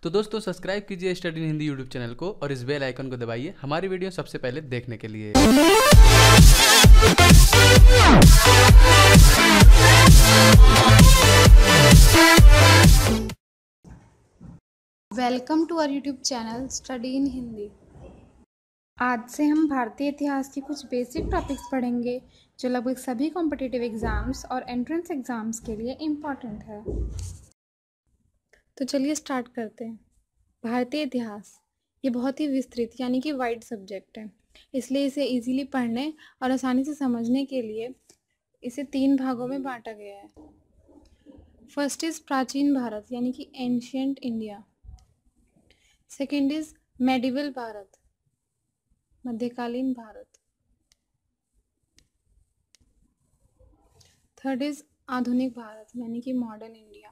तो दोस्तों सब्सक्राइब कीजिए study in Hindi YouTube channel को और इस बेल आइकन को दबाइए हमारी वीडियो सबसे पहले देखने के लिए। Welcome to our YouTube channel study in Hindi. आज से हम भारतीय इतिहास के कुछ बेसिक टॉपिक्स पढ़ेंगे जो लगभग सभी कॉम्पिटिटिव एग्जाम्स और एंट्रेंस एग्जाम्स के लिए इम्पॉर्टेंट है। तो चलिए स्टार्ट करते हैं। भारतीय इतिहास ये बहुत ही विस्तृत यानी कि वाइड सब्जेक्ट है, इसलिए इसे इजीली पढ़ने और आसानी से समझने के लिए इसे 3 भागों में बांटा गया है। फर्स्ट इज प्राचीन भारत यानी कि ancient India. Second is medieval Bharat, मध्यकालीन भारत। थर्ड इज आधुनिक भारत यानी कि मॉडर्न इंडिया।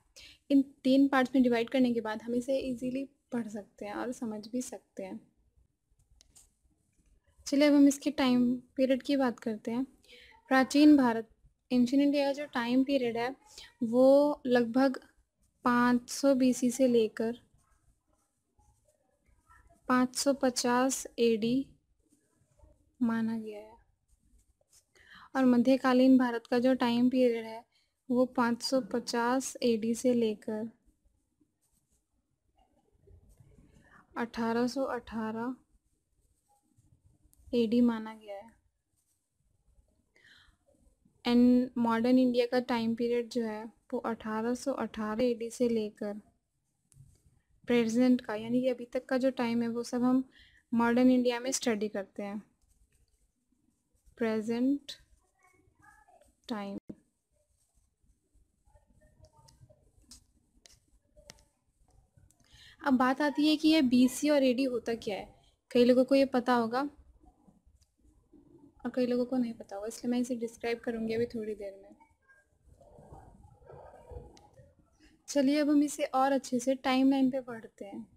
इन 3 पार्ट्स में डिवाइड करने के बाद हम इसे इजीली पढ़ सकते हैं और समझ भी सकते हैं। चलिए अब हम इसके टाइम पीरियड की बात करते हैं। प्राचीन भारत एंशियंट इंडिया का जो टाइम पीरियड है वो लगभग 500 BC से लेकर 550 AD माना गया है, और मध्यकालीन भारत का जो टाइम पीरियड है वो 550 AD से लेकर 1818 AD माना गया है। एंड मॉडर्न इंडिया का टाइम पीरियड जो है वो 1818 AD से लेकर प्रेजेंट का यानी कि अभी तक का जो टाइम है वो सब हम मॉडर्न इंडिया में स्टडी करते हैं। Present time. अब बात आती है कि ये BC और AD होता क्या है। कई लोगों को ये पता होगा और कई लोगों को नहीं पता होगा, इसलिए मैं इसे डिस्क्राइब करूंगी अभी थोड़ी देर में। चलिए अब हम इसे और अच्छे से टाइमलाइन पे पढ़ते हैं।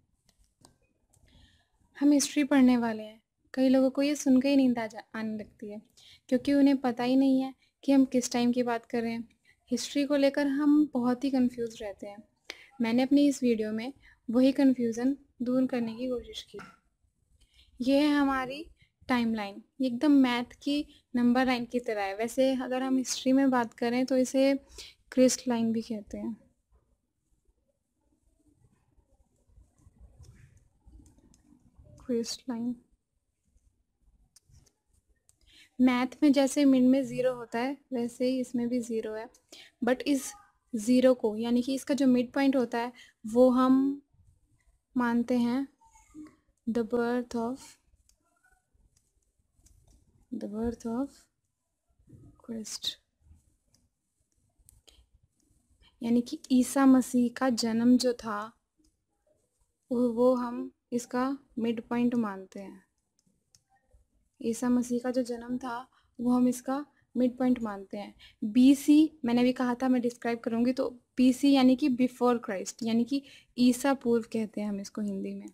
हम हिस्ट्री पढ़ने वाले हैं। कई लोगों को ये सुनकर ही नींद आने लगती है क्योंकि उन्हें पता ही नहीं है कि हम किस टाइम की बात कर रहे हैं। हिस्ट्री को लेकर हम बहुत ही कंफ्यूज रहते हैं। मैंने अपनी इस वीडियो में वही कंफ्यूजन दूर करने की कोशिश की। ये है हमारी टाइमलाइन। ये एकदम मैथ की नंबर लाइन की तरह है। वैसे अगर हम हिस्ट्री में बात करें तो इसे क्रिस्ट लाइन भी कहते हैं। Christ line. मैथ में जैसे मिड में 0 होता है वैसे ही इसमें भी 0 है, बट इस 0 को यानी कि इसका जो मिड पॉइंट होता है वो हम मानते हैं द बर्थ ऑफ क्रिस्ट, यानी कि ईसा मसीह का जन्म जो था वो हम इसका मिड पॉइंट मानते हैं। ईसा मसीह का जो जन्म था वो हम इसका मिड पॉइंट मानते हैं। BC मैंने भी कहा था, मैं डिस्क्राइब करूंगी। तो BC यानी कि बिफोर क्राइस्ट, यानी कि ईसा पूर्व कहते हैं हम इसको हिंदी में,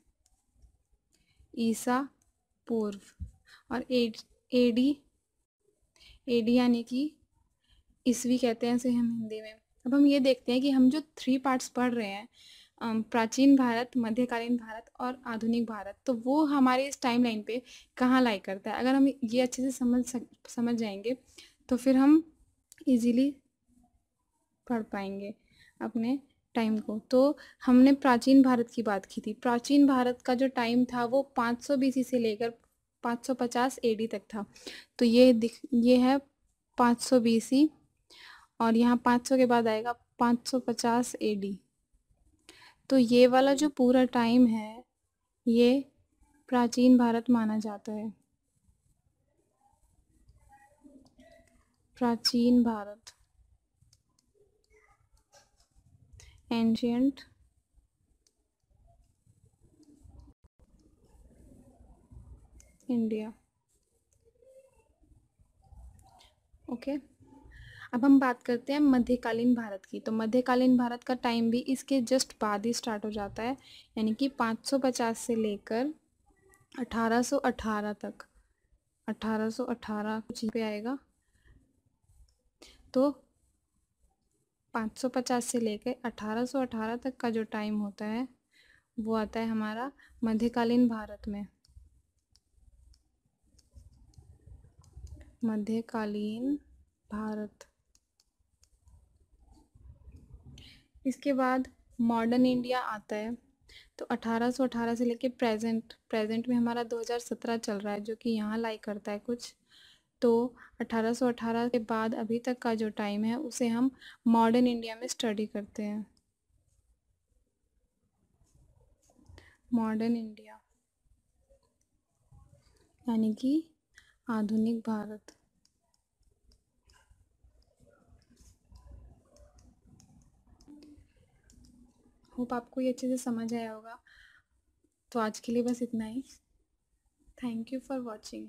ईसा पूर्व। और AD यानी कि ईसवी कहते हैं इसे हम हिंदी में। अब हम ये देखते हैं कि हम जो 3 पार्ट्स पढ़ रहे हैं, प्राचीन भारत, मध्यकालीन भारत और आधुनिक भारत, तो वो हमारे इस टाइमलाइन पे कहाँ लाई करता है। अगर हम ये अच्छे से समझ जाएंगे तो फिर हम इजीली पढ़ पाएंगे अपने टाइम को। तो हमने प्राचीन भारत की बात की थी। प्राचीन भारत का जो टाइम था वो 500 BC से लेकर 550 AD तक था। तो ये है 500 BC और यहाँ 500 के बाद आएगा 550 AD। तो ये वाला जो पूरा टाइम है ये प्राचीन भारत माना जाता है। प्राचीन भारत, एंशियंट इंडिया। ओके, अब हम बात करते हैं मध्यकालीन भारत की। तो मध्यकालीन भारत का टाइम भी इसके जस्ट बाद ही स्टार्ट हो जाता है, यानी कि 550 से लेकर 1818 तक। 1818 कुछ पे आएगा। तो 550 से लेकर 1818 तक का जो टाइम होता है वो आता है हमारा मध्यकालीन भारत में। मध्यकालीन भारत। इसके बाद मॉडर्न इंडिया आता है। तो 1818 से लेके प्रेजेंट में हमारा 2017 चल रहा है, जो कि यहाँ लाई करता है कुछ। तो 1818 के बाद अभी तक का जो टाइम है उसे हम मॉडर्न इंडिया में स्टडी करते हैं। मॉडर्न इंडिया यानी कि आधुनिक भारत। होप आपको ये अच्छे से समझ आया होगा। तो आज के लिए बस इतना ही। Thank you for watching.